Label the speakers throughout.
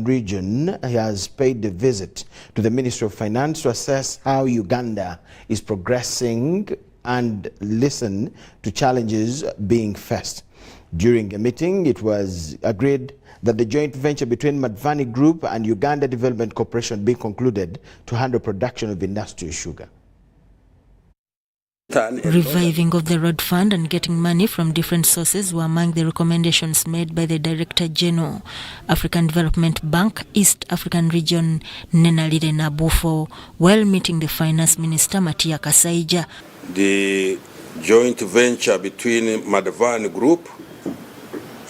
Speaker 1: region has paid a visit to the Ministry of Finance to assess how Uganda is progressing and listen to challenges being faced. During a meeting, it was agreed that the joint venture between Madvani Group and Uganda Development Corporation be concluded to handle production of industrial sugar.
Speaker 2: Reviving of the road fund and getting money from different sources were among the recommendations made by the Director General, African Development Bank, East African Region, Nenalire Nabufo, while meeting the Finance Minister, Matia Kasaija.
Speaker 3: The joint venture between Madvani Group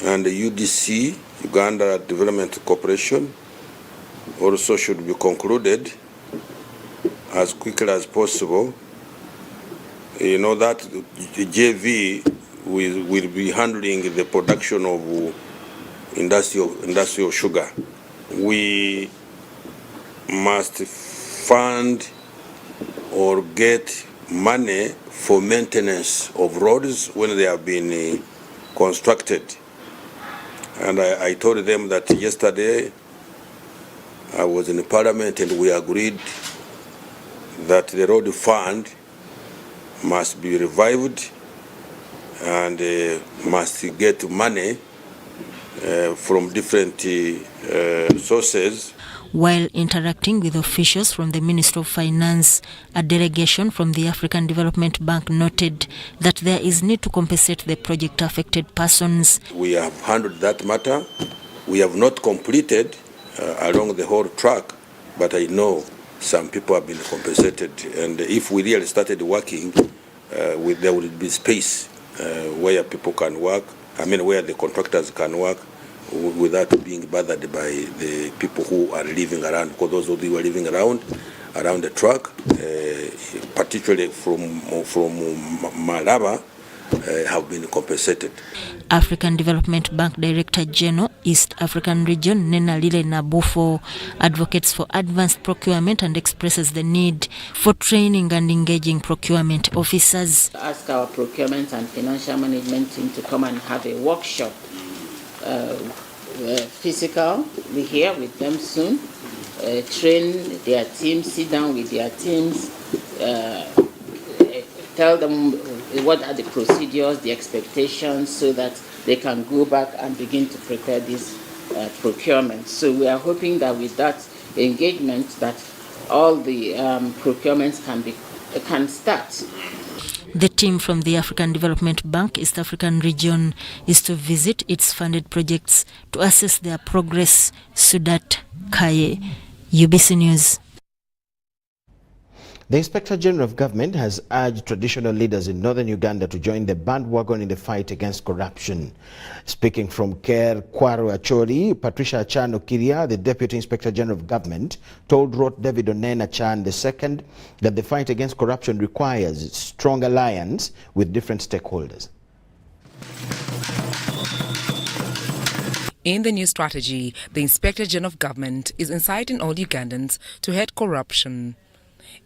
Speaker 3: and the UDC, Uganda Development Corporation, also should be concluded as quickly as possible. You know that the JV will be handling the production of industrial sugar. We must fund or get money for maintenance of roads when they have been constructed. And I told them that yesterday I was in the Parliament and we agreed that the road fund must be revived and must get money from different sources.
Speaker 2: While interacting with officials from the Ministry of Finance, a delegation from the African Development Bank noted that there is need to compensate the project-affected persons.
Speaker 3: We have handled that matter. We have not completed along the whole track, but I know some people have been compensated, and if we really started working, there will be space where people can work, where the contractors can work without being bothered by the people who are living around, because those who are living around the track, particularly from Malaba, have been compensated.
Speaker 2: African Development Bank Director General, East African Region, Nenalire Nabufo, advocates for advanced procurement and expresses the need for training and engaging procurement officers.
Speaker 4: Ask our procurement and financial management team to come and have a workshop, physically here with them soon, train their teams, sit down with their teams, tell them what are the procedures, the expectations, so that they can go back and begin to prepare this procurement. So we are hoping that with that engagement, that all the procurements can start.
Speaker 2: The team from the African Development Bank East African Region is to visit its funded projects to assess their progress. Sudat Kaye, UBC News.
Speaker 1: The Inspector General of Government has urged traditional leaders in northern Uganda to join the bandwagon in the fight against corruption. Speaking from Ker Kwaro Acholi, Patricia Achan Okiria, the Deputy Inspector General of Government, told Rot David Onen Achan II that the fight against corruption requires strong alliance with different stakeholders.
Speaker 5: In the new strategy, the Inspector General of Government is inciting all Ugandans to hate corruption.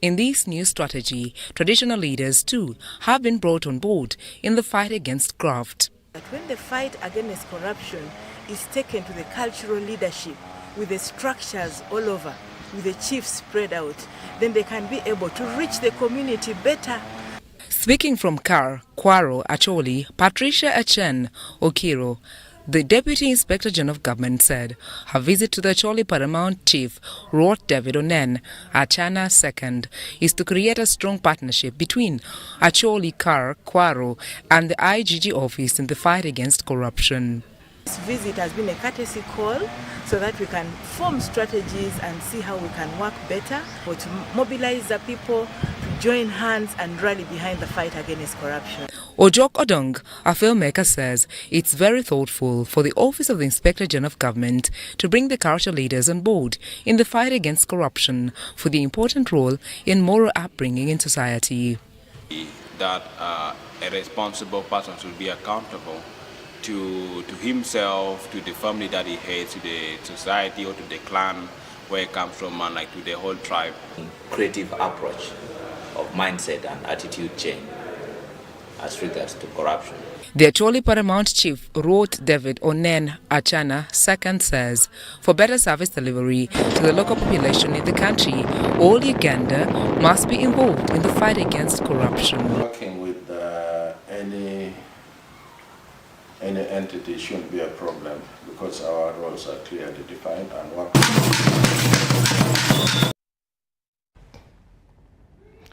Speaker 5: In this new strategy, traditional leaders too have been brought on board in the fight against graft.
Speaker 6: When the fight against corruption is taken to the cultural leadership with the structures all over, with the chiefs spread out, then they can be able to reach the community better.
Speaker 5: Speaking from Kar, Kwaro, Acholi, Patricia Achen Okiro, the Deputy Inspector General of Government said her visit to the Acholi Paramount Chief, Rot David Onen Achana II, is to create a strong partnership between Acholi, Kar, Kwaro and the IGG office in the fight against corruption.
Speaker 6: This visit has been a courtesy call so that we can form strategies and see how we can work better, or to mobilize the people to join hands and rally behind the fight against corruption.
Speaker 5: Ojok Odong, a filmmaker, says it's very thoughtful for the Office of the Inspector General of Government to bring the cultural leaders on board in the fight against corruption for the important role in moral upbringing in society.
Speaker 7: That a responsible person should be accountable to himself, to the family that he hates, to the society or to the clan where he comes from, and like to the whole tribe.
Speaker 8: Creative approach of mindset and attitude change as regards to corruption.
Speaker 5: The Acholi Paramount Chief, Ruot David Onen Achana II, says, for better service delivery to the local population in the country, all Uganda must be involved in the fight against corruption.
Speaker 8: Working with any entity shouldn't be a problem because our roles are clearly defined and working.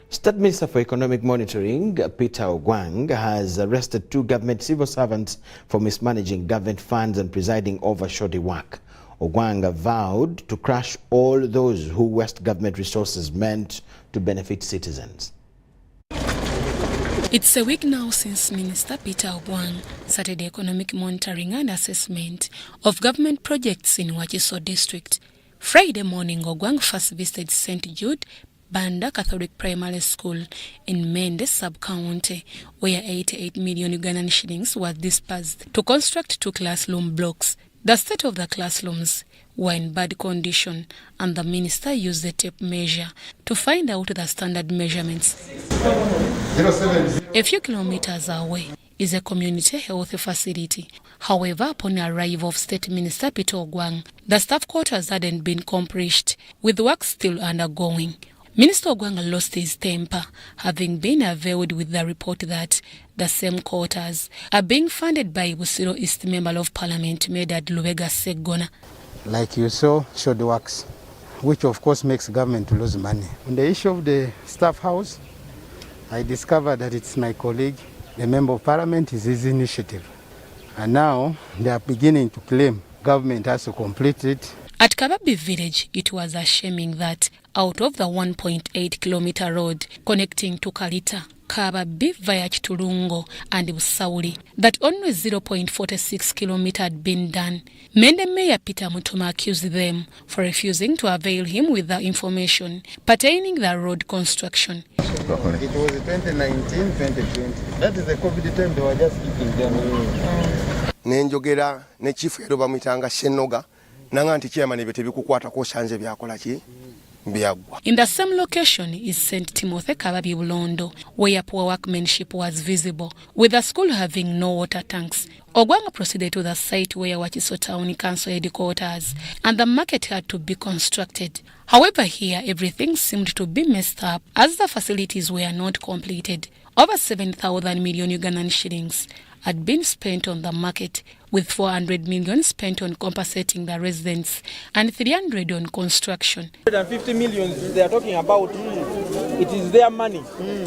Speaker 1: State Minister for Economic Monitoring, Peter Ogwang, has arrested 2 government civil servants for mismanaging government funds and presiding over shoddy work. Ogwang vowed to crush all those who waste government resources meant to benefit citizens.
Speaker 9: It's a week now since Minister Peter Ogwang started the economic monitoring and assessment of government projects in Wakiso district. Friday morning, Ogwang first visited St. Jude Banda Catholic Primary School in Mende sub-county, where 88 million Ugandan shillings was disbursed to construct 2 classroom blocks. The state of the classrooms were in bad condition, and the minister used the tape measure to find out the standard measurements. A few kilometers away is a community health facility. However, upon the arrival of State Minister Peter Ogwang, the staff quarters hadn't been accomplished, with work still undergoing. Minister Ogwang lost his temper, having been availed with the report that the same quarters are being funded by Busiro East Member of Parliament, Medad Lubega Segona.
Speaker 10: Like you saw, showed works, which of course makes government to lose money. On the issue of the staff house, I discovered that it's my colleague, the Member of Parliament, is his initiative. And now they are beginning to claim government has to complete it.
Speaker 9: At Kababi village, it was assuming that out of the 1.8 kilometer road connecting to Kalita, Kababi via Chitulungo and Busauli, that only 0.46 kilometer had been done. Mende Mayor Peter Mutuma accused them for refusing to avail him with the information pertaining the road construction.
Speaker 10: It was 2019-2020. That is the COVID time they were just keeping them.
Speaker 11: Nenjogera ne chief eroba mitanga Shenoga nanga anti chairman ebete bikukwata ko shanje byakola ki byagwa.
Speaker 9: In the same location is St. Timothy Kababi Bulondo, where poor workmanship was visible, with the school having no water tanks. Ogwang proceeded to the site where Wakiso Town Council headquarters and the market had to be constructed. However, here everything seemed to be messed up as the facilities were not completed. Over 7,000 million Ugandan shillings had been spent on the market, with 400 million spent on compensating the residents and 300 on construction.
Speaker 12: 150 million they are talking about, it is their money.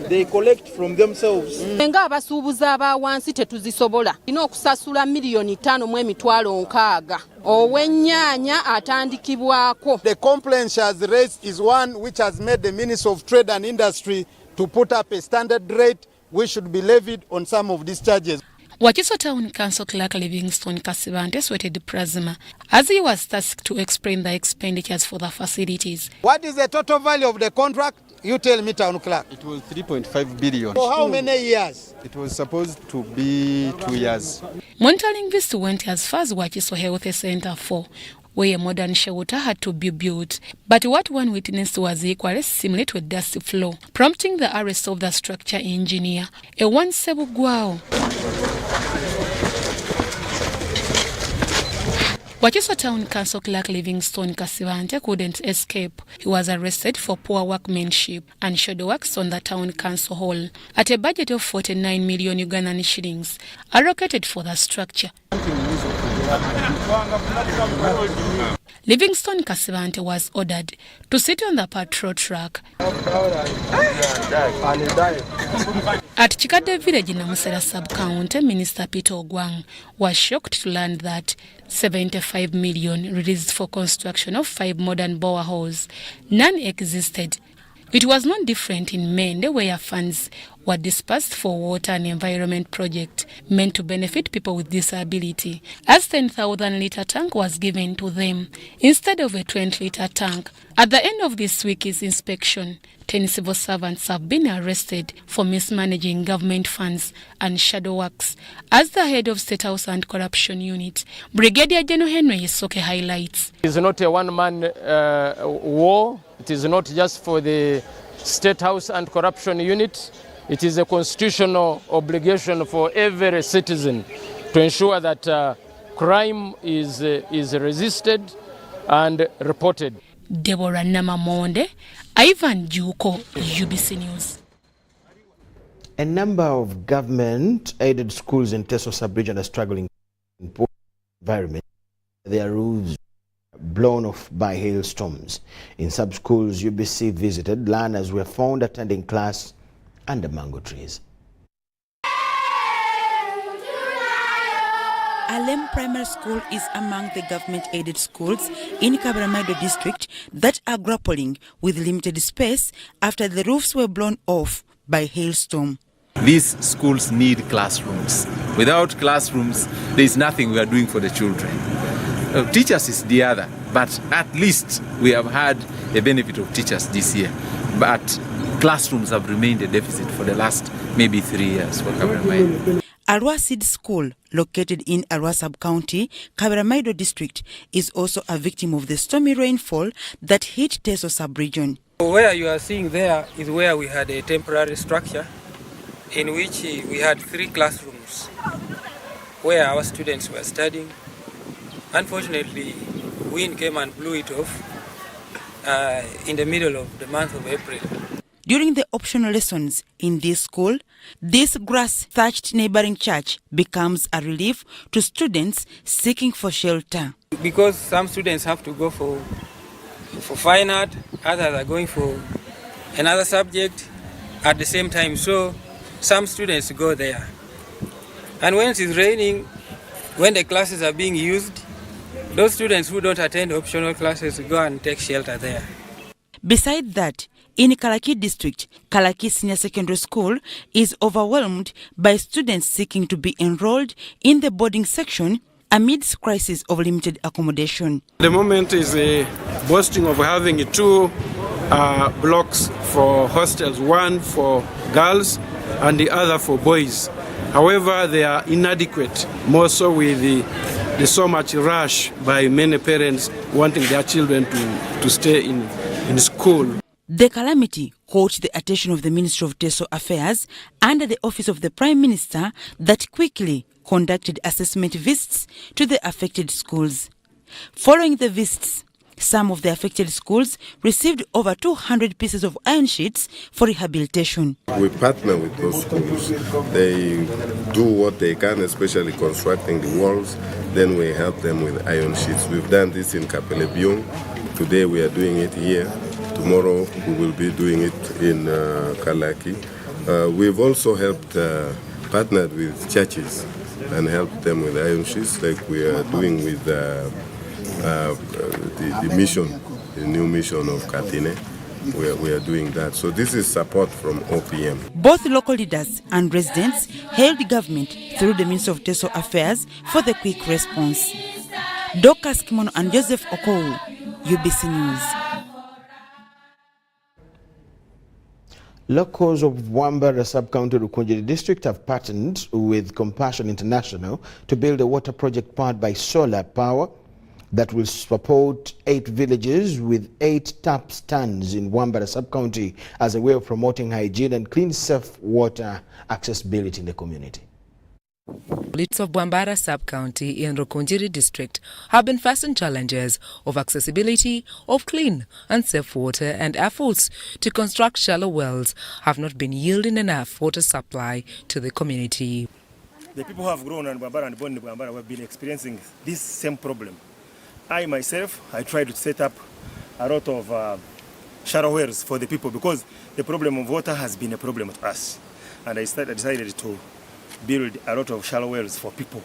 Speaker 12: They collect from themselves.
Speaker 13: Nga abasuubuza abawansi tetuzisobola ina okusasula miliyoni 5.6 ow'ennyaanya atandikibwako.
Speaker 10: The complaint she has raised is one which has made the Minister of Trade and Industry to put up a standard rate which should be levied on some of these charges.
Speaker 9: Wakiso Town Council Clerk Livingstone Kasibante sweated the plasma as he was tasked to explain the expenditures for the facilities.
Speaker 10: What is the total value of the contract? You tell me, Town Clerk.
Speaker 14: It was 3.5 billion.
Speaker 10: For how many years?
Speaker 14: It was supposed to be 2 years.
Speaker 9: Monitoring this went as far as Wakiso Health Center 4, where a modern shelter had to be built. But what one witnessed was equally similar to a dusty floor, prompting the arrest of the structure engineer, Ewan Sebugwao. Wakiso Town Council Clerk Livingstone Kasibante couldn't escape. He was arrested for poor workmanship and shadow works on the town council hall at a budget of 49 million Ugandan shillings allocated for the structure. Livingstone Kasibante was ordered to sit on the patrol truck at Chikade village in Namusera sub-county. Minister Peter Ogwang was shocked to learn that 75 million released for construction of 5 modern boreholes, none existed. It was not different in Mende, where funds were dispersed for water and environment project meant to benefit people with disability, as 10,000 litre tank was given to them instead of a 20 litre tank. At the end of this week's inspection, 10 civil servants have been arrested for mismanaging government funds and shadow works. As the head of State House and Corruption Unit, Brigadier General Henry Isoke highlights.
Speaker 15: It is not a one-man war. It is not just for the State House and Corruption Unit. It is a constitutional obligation for every citizen to ensure that crime is resisted and reported.
Speaker 9: Deborah Namamonde, Ivan Juko, UBC News.
Speaker 1: A number of government-aided schools in Teso sub-region are struggling in poor environment. Their roofs blown off by hailstorms. In sub-schools UBC visited, learners were found attending class under mango trees.
Speaker 16: Alem Primary School is among the government-aided schools in Kabaramaido district that are grappling with limited space after the roofs were blown off by hailstorm.
Speaker 17: These schools need classrooms. Without classrooms, there is nothing we are doing for the children. Teachers is the other, but at least we have had a benefit of teachers this year. But classrooms have remained a deficit for the last maybe 3 years for Kabaramaido.
Speaker 16: Arua Seed School, located in Arua Sub-County, Kabaramaido district, is also a victim of the stormy rainfall that hit Teso sub-region.
Speaker 18: Where you are seeing there is where we had a temporary structure in which we had 3 classrooms where our students were studying. Unfortunately, wind came and blew it off in the middle of the month of April.
Speaker 16: During the optional lessons in this school, this grass-thatched neighboring church becomes a relief to students seeking for shelter.
Speaker 18: Because some students have to go for fine art, others are going for another subject at the same time, so some students go there. And when it is raining, when the classes are being used, those students who don't attend optional classes go and take shelter there.
Speaker 16: Besides that, in Kalaki district, Kalaki Senior Secondary School is overwhelmed by students seeking to be enrolled in the boarding section amidst crisis of limited accommodation.
Speaker 19: The moment is boasting of having 2 blocks for hostels, one for girls and the other for boys. However, they are inadequate, more so with the so much rush by many parents wanting their children to stay in school.
Speaker 16: The calamity caught the attention of the Ministry of Teso Affairs under the Office of the Prime Minister that quickly conducted assessment visits to the affected schools. Following the visits, some of the affected schools received over 200 pieces of iron sheets for rehabilitation.
Speaker 20: We partner with those schools. They do what they can, especially constructing the walls. Then we help them with iron sheets. We've done this in Kapelebyung. Today we are doing it here. Tomorrow we will be doing it in Kalaki. We've also helped, partnered with churches and helped them with iron sheets like we are doing with the mission, the new mission of Katine. We are doing that. So this is support from OPM.
Speaker 16: Both local leaders and residents hailed government through the Ministry of Teso Affairs for the quick response. Dorcas Kimono and Joseph Okowu, UBC News.
Speaker 1: Locals of Wambara Sub-County Rukunjiri District have partnered with Compassion International to build a water project powered by solar power that will support 8 villages with 8 tap stands in Wambara Sub-County as a way of promoting hygiene and clean, safe water accessibility in the community.
Speaker 5: Police of Wambara Sub-County in Rukunjiri District have been facing challenges of accessibility of clean and safe water, and efforts to construct shallow wells have not been yielding enough water supply to the community.
Speaker 21: The people who have grown in Wambara and born in Wambara have been experiencing this same problem. I myself, I tried to set up a lot of shallow wells for the people because the problem of water has been a problem with us. And I decided to build a lot of shallow wells for people.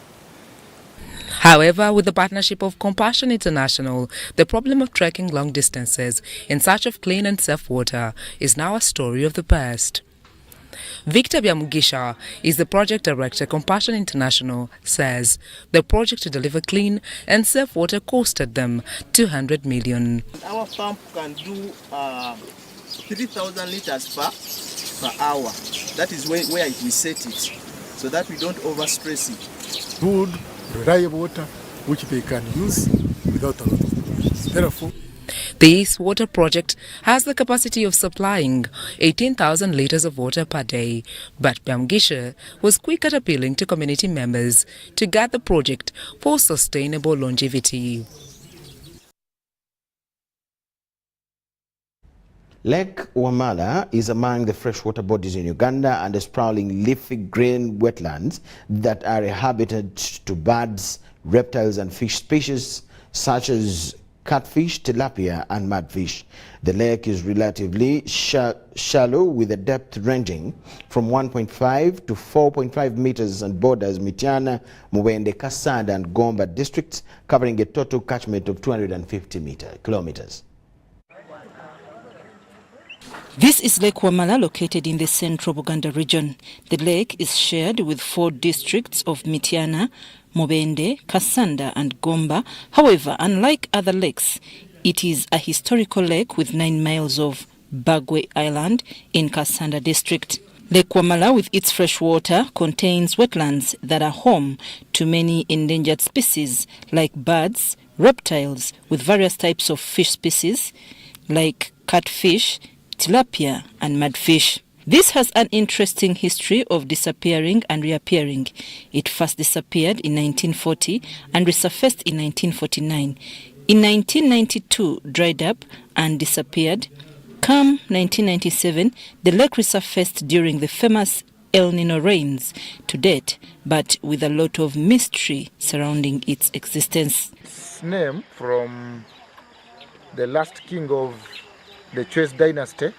Speaker 5: However, with the partnership of Compassion International, the problem of trekking long distances in search of clean and safe water is now a story of the past. Victor Byamugisha is the project director. Compassion International says the project to deliver clean and safe water costed them 200 million.
Speaker 12: Our pump can do 3,000 liters per hour. That is where we set it, so that we don't overstress it.
Speaker 22: Good, reliable water which they can use without a lot of pollution. Therefore,
Speaker 5: This water project has the capacity of supplying 18,000 litres of water per day, but Byamgisha was quick at appealing to community members to guide the project for sustainable longevity.
Speaker 1: Lake Wamala is among the freshwater bodies in Uganda and the sprawling leafy green wetlands that are a habitat to birds, reptiles and fish species such as catfish, tilapia and mudfish. The lake is relatively shallow with a depth ranging from 1.5 to 4.5 meters and borders Mityana, Mubende, Kasanda and Gomba districts, covering a total catchment of 250 kilometers.
Speaker 16: This is Lake Wamala, located in the central Buganda region. The lake is shared with 4 districts of Mityana, Mubende, Kasanda and Gomba. However, unlike other lakes, it is a historical lake with 9 miles of Bagwe Island in Kasanda district. Lake Wamala, with its fresh water, contains wetlands that are home to many endangered species like birds, reptiles, with various types of fish species like catfish, tilapia and mudfish. This has an interesting history of disappearing and reappearing. It first disappeared in 1940 and resurfaced in 1949. In 1992, dried up and disappeared. Come 1997, the lake resurfaced during the famous El Nino rains to date, but with a lot of mystery surrounding its existence.
Speaker 3: Its name from the last king of the Chase dynasty,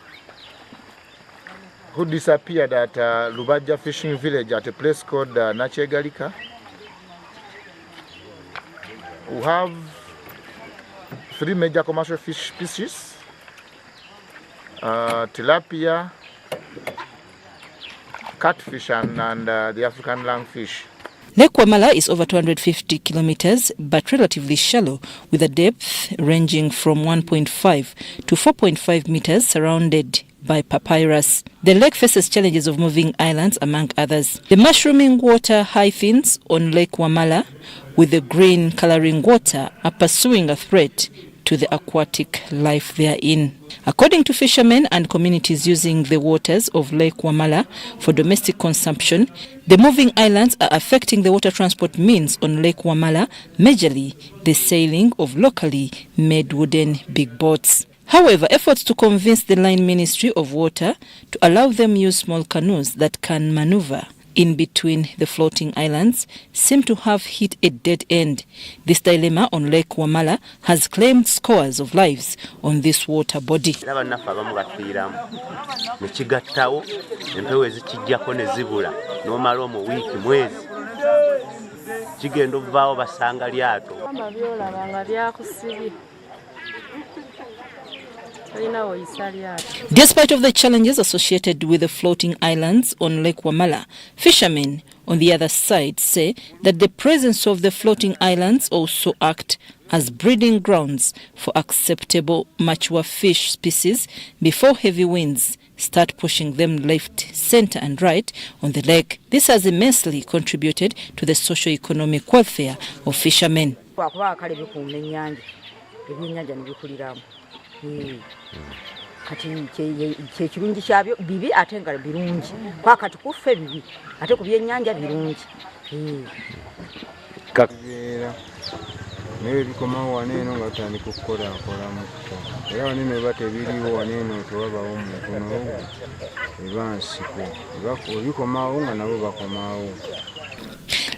Speaker 3: who disappeared at Lubaja fishing village at a place called Nachegalika. We have 3 major commercial fish species, tilapia, catfish and the African lungfish.
Speaker 16: Lake Wamala is over 250 kilometers but relatively shallow, with a depth ranging from 1.5 to 4.5 meters, surrounded by papyrus. The lake faces challenges of moving islands, among others. The mushrooming water hyphens on Lake Wamala with the green coloring water are pursuing a threat to the aquatic life therein. According to fishermen and communities using the waters of Lake Wamala for domestic consumption, the moving islands are affecting the water transport means on Lake Wamala, majorly the sailing of locally made wooden big boats. However, efforts to convince the Line Ministry of Water to allow them use small canoes that can maneuver in between the floating islands seem to have hit a dead end. This dilemma on Lake Wamala has claimed scores of lives on this water body. Despite of the challenges associated with the floating islands on Lake Wamala, fishermen on the other side say that the presence of the floating islands also act as breeding grounds for acceptable mature fish species before heavy winds start pushing them left, center and right on the lake. This has immensely contributed to the socio-economic welfare of fishermen.
Speaker 22: Kati kyekirungi kyabyo bibi ate nga birungi kwakati kuffe bibi ate ku byennyanja birungi
Speaker 3: kabeera naye bikomawo waneeno nga tutandika okukolakolamu era waneeno eba tebiriwo waneeno tewabawo mukono eba nsiko ebikomawo nga nabo bakomawo.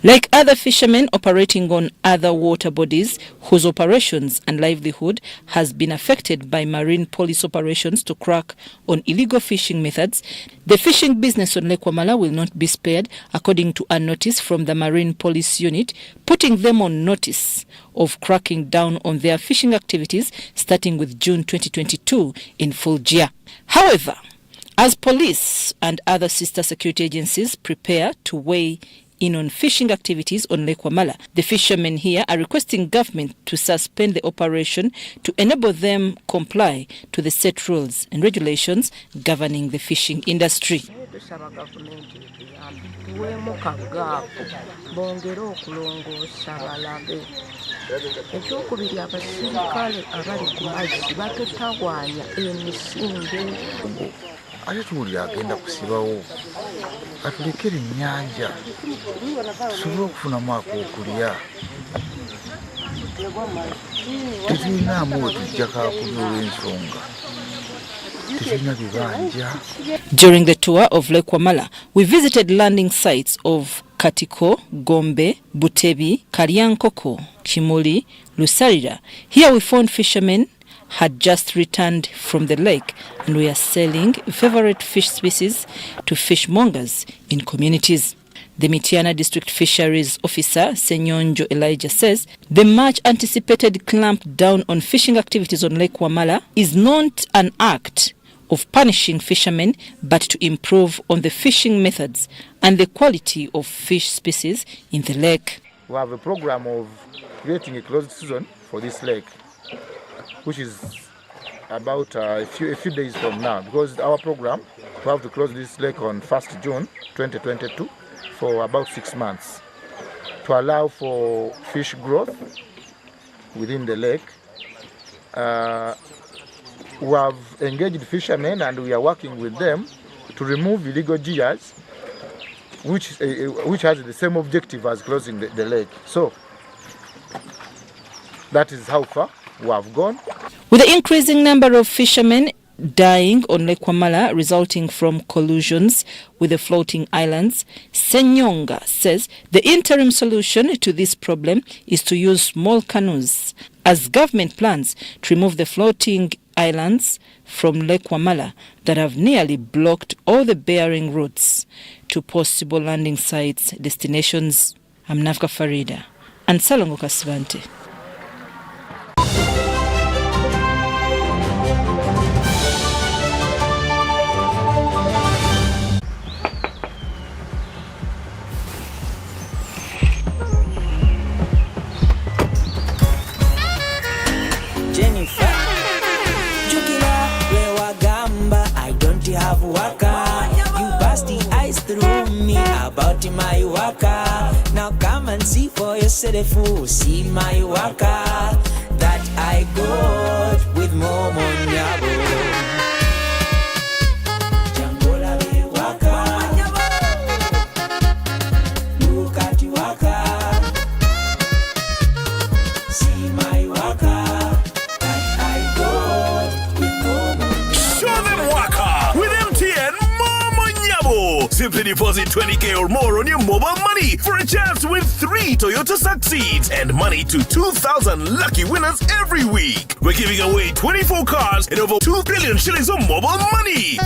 Speaker 16: Like other fishermen operating on other water bodies whose operations and livelihood has been affected by marine police operations to crack on illegal fishing methods, the fishing business on Lake Wamala will not be spared, according to a notice from the Marine Police Unit, putting them on notice of cracking down on their fishing activities starting with June 2022 in full gear. However, as police and other sister security agencies prepare to weigh
Speaker 2: in on fishing activities on Lake Wamala. The fishermen here are requesting government to suspend the operation to enable them comply to the set rules and regulations governing the fishing industry.
Speaker 4: Ekyokubiri abasirikale abali ku mazzi batutawaanya emisinde. Ate tuwulira agenda kusibawo atulekere ennyanja tusobole okufunamu ak'okulya. Tetulinaamu we tujjako akulya olw'ensonga. Tetulina bibanja.
Speaker 2: During the tour of Lake Wamala, we visited landing sites of Katiko, Gombe, Butebi, Karyankoko, Kimuli, Lusarira. Here we found fishermen had just returned from the lake and we are selling favorite fish species to fishmongers in communities. The Mityana District Fisheries Officer, Senyonjo Elijah, says the much anticipated clamp down on fishing activities on Lake Wamala is not an act of punishing fishermen, but to improve on the fishing methods and the quality of fish species in the lake.
Speaker 4: We have a program of creating a closed season for this lake, which is about a few days from now, because our program, we have to close this lake on 1st June 2022 for about 6 months to allow for fish growth within the lake. We have engaged fishermen and we are working with them to remove illegal gears, which has the same objective as closing the lake. So that is how far we have gone.
Speaker 2: With the increasing number of fishermen dying on Lake Wamala resulting from collisions with the floating islands, Senyonga says the interim solution to this problem is to use small canoes, as government plans to remove the floating islands from Lake Wamala that have nearly blocked all the bearing routes to possible landing sites destinations. I'm Nafka Farida and Salongo Kasvante.
Speaker 23: Have waka, you bust the ice through me about my waka. Now come and see for yourself, see my waka that I got with Momo Nyabo.
Speaker 24: Simply deposit 20K or more on your mobile money for a chance to win 3 Toyota Succeeds and money to 2,000 lucky winners every week. We're giving away 24 cars and over 2 billion shillings of mobile money.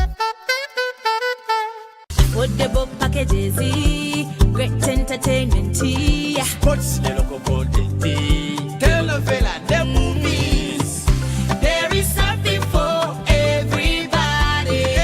Speaker 25: Football packages, great entertainment, sports, the local content, telenovela, the movies. There is something for everybody.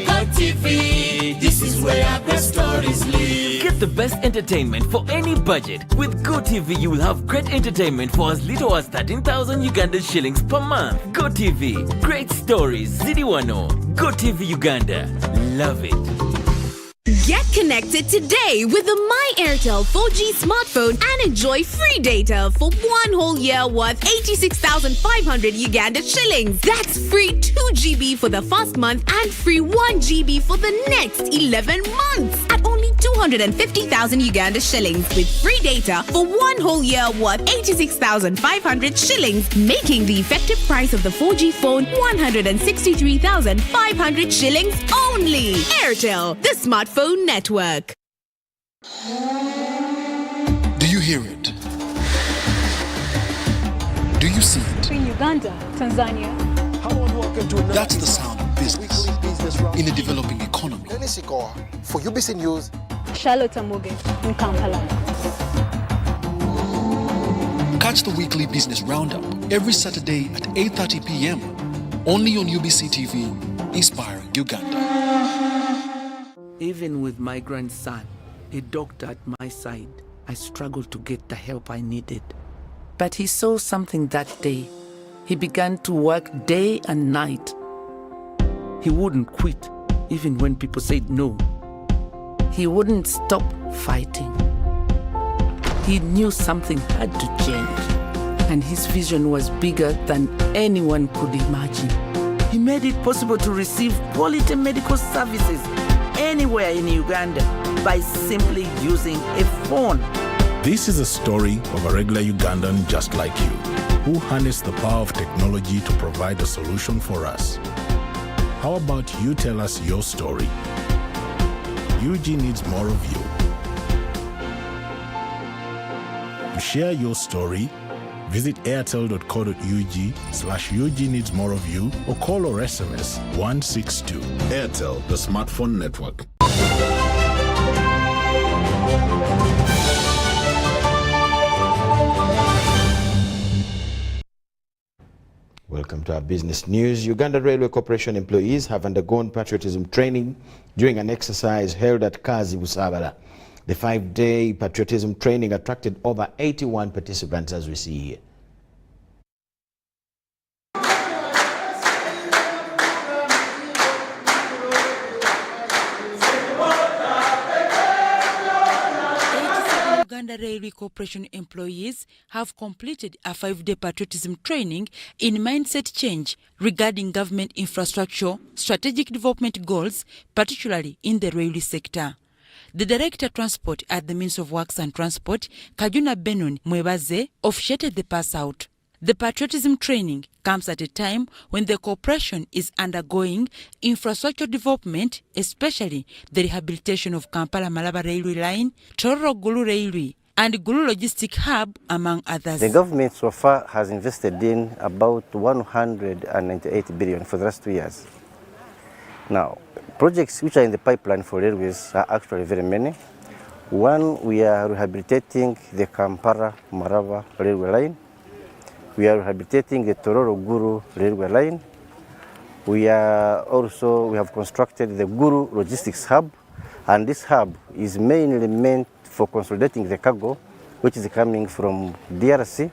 Speaker 25: Go TV. This is where great stories live.
Speaker 26: Get the best entertainment for any budget. With GoTV, you will have great entertainment for as little as 13,000 Uganda shillings per month. GoTV, great stories. Zidiwano. GoTV Uganda. Love it.
Speaker 27: Get connected today with the My Airtel 4G smartphone and enjoy free data for 1 whole year worth 86,500 Uganda shillings. That's free 2 GB for the first month and free 1 GB for the next 11 months at only 250,000 Uganda shillings with free data for 1 whole year worth 86,500 shillings, making the effective price of the 4G phone 163,500 shillings only. Airtel, the smartphone network.
Speaker 28: Do you hear it? Do you see it?
Speaker 29: In Uganda, Tanzania.
Speaker 28: That's the sound of business in a developing economy.
Speaker 30: For UBC News,
Speaker 29: Charlotte Amuge in Kampala.
Speaker 28: Catch the weekly business roundup every Saturday at 8:30 p.m. only on UBC TV, inspiring Uganda.
Speaker 31: Even with my grandson,
Speaker 6: a doctor at my side, I struggled to get the help I needed. But he saw something that day. He began to work day and night. He wouldn't quit, even when people said no. He wouldn't stop fighting. He knew something had to change, and his vision was bigger than anyone could imagine. He made it possible to receive quality medical services anywhere in Uganda by simply using a phone.
Speaker 24: This is a story of a regular Ugandan just like you, who harnessed the power of technology to provide a solution for us. How about you tell us your story? UG needs more of you. To share your story, visit airtel.co.ug/UG needs more of you or call or SMS 162. Airtel, the smartphone network.
Speaker 1: Welcome to our business news. Uganda Railway Corporation employees have undergone patriotism training during an exercise held at Kazi Busabala. The 5-day patriotism training attracted over 81 participants, as we see here.
Speaker 16: Uganda Railway Corporation employees have completed a 5-day patriotism training in mindset change regarding government infrastructure, strategic development goals, particularly in the railway sector. The Director Transport at the Ministry of Works and Transport, Kajuna Benon Mwebaze, officiated the pass out. The patriotism training comes at a time when the corporation is undergoing infrastructure development, especially the rehabilitation of Kampala-Malaba Railway Line, Tororo-Gulu Railway, and Gulu Logistic Hub, among others.
Speaker 7: The government so far has invested in about 198 billion for the last 2 years. Now, projects which are in the pipeline for railways are actually very many. One, we are rehabilitating the Kampala-Malaba Railway Line. We are rehabilitating the Tororo-Gulu Railway Line. We have constructed the Gulu Logistics Hub, and this hub is mainly meant for consolidating the cargo, which is coming from DRC,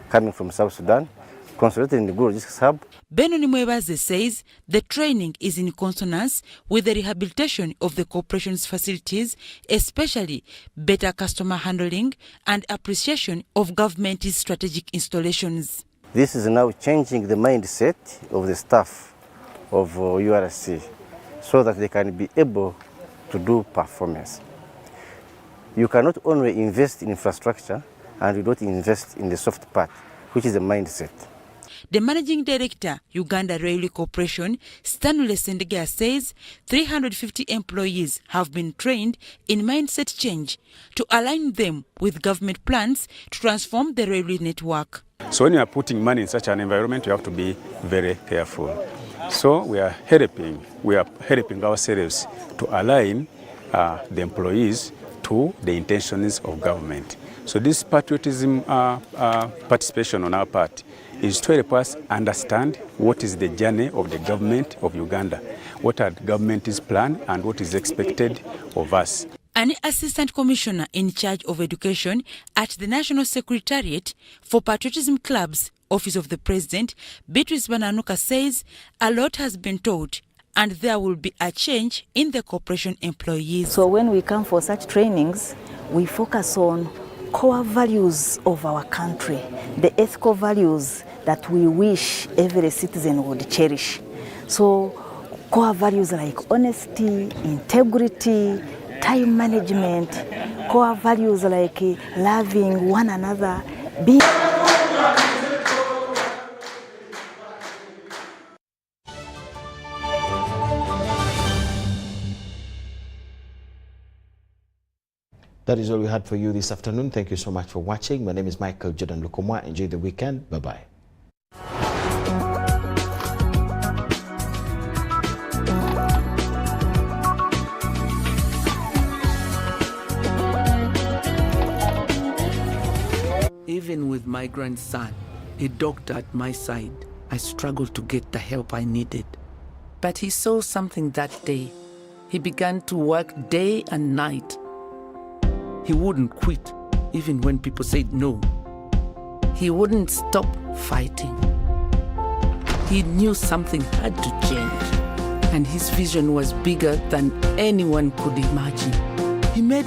Speaker 7: coming from South Sudan, consolidating the Gulu Logistics Hub.
Speaker 16: Benoni Mwebaze says the training is in consonance with the rehabilitation of the corporation's facilities, especially better customer handling and appreciation of government's strategic installations.
Speaker 7: This is now changing the mindset of the staff of URC so that they can be able to do performance. You cannot only invest in infrastructure and you don't invest in the soft part, which is the mindset.
Speaker 16: The Managing Director, Uganda Railway Corporation, Stanley Sendegea, says 350 employees have been trained in mindset change to align them with government plans to transform the railway network.
Speaker 8: So when you are putting money in such an environment, you have to be very careful. So we are helping ourselves to align the employees to the intentions of government. So this patriotism participation on our part is to help us understand what is the journey of the government of Uganda, what are the government's plan and what is expected of us.
Speaker 16: An Assistant Commissioner in charge of education at the National Secretariat for Patriotism Clubs, Office of the President, Beatrice Bananuka, says a lot has been taught and there will be a change in the corporation employees.
Speaker 9: So when we come for such trainings, we focus on core values of our country, the ethical values that we wish every citizen would cherish. So core values like honesty, integrity, time management, core values like loving one another, being
Speaker 1: That is all we had for you this afternoon. Thank you so much for watching. My name is Micheal Jordan Lukomwa. Enjoy the weekend. Bye-bye.
Speaker 6: Even with my grandson, a doctor at my side, I struggled to get the help I needed. But he saw something that day. He began to work day and night. He wouldn't quit, even when people said no. He wouldn't stop fighting. He knew something had to change, and his vision was bigger than anyone could imagine. He made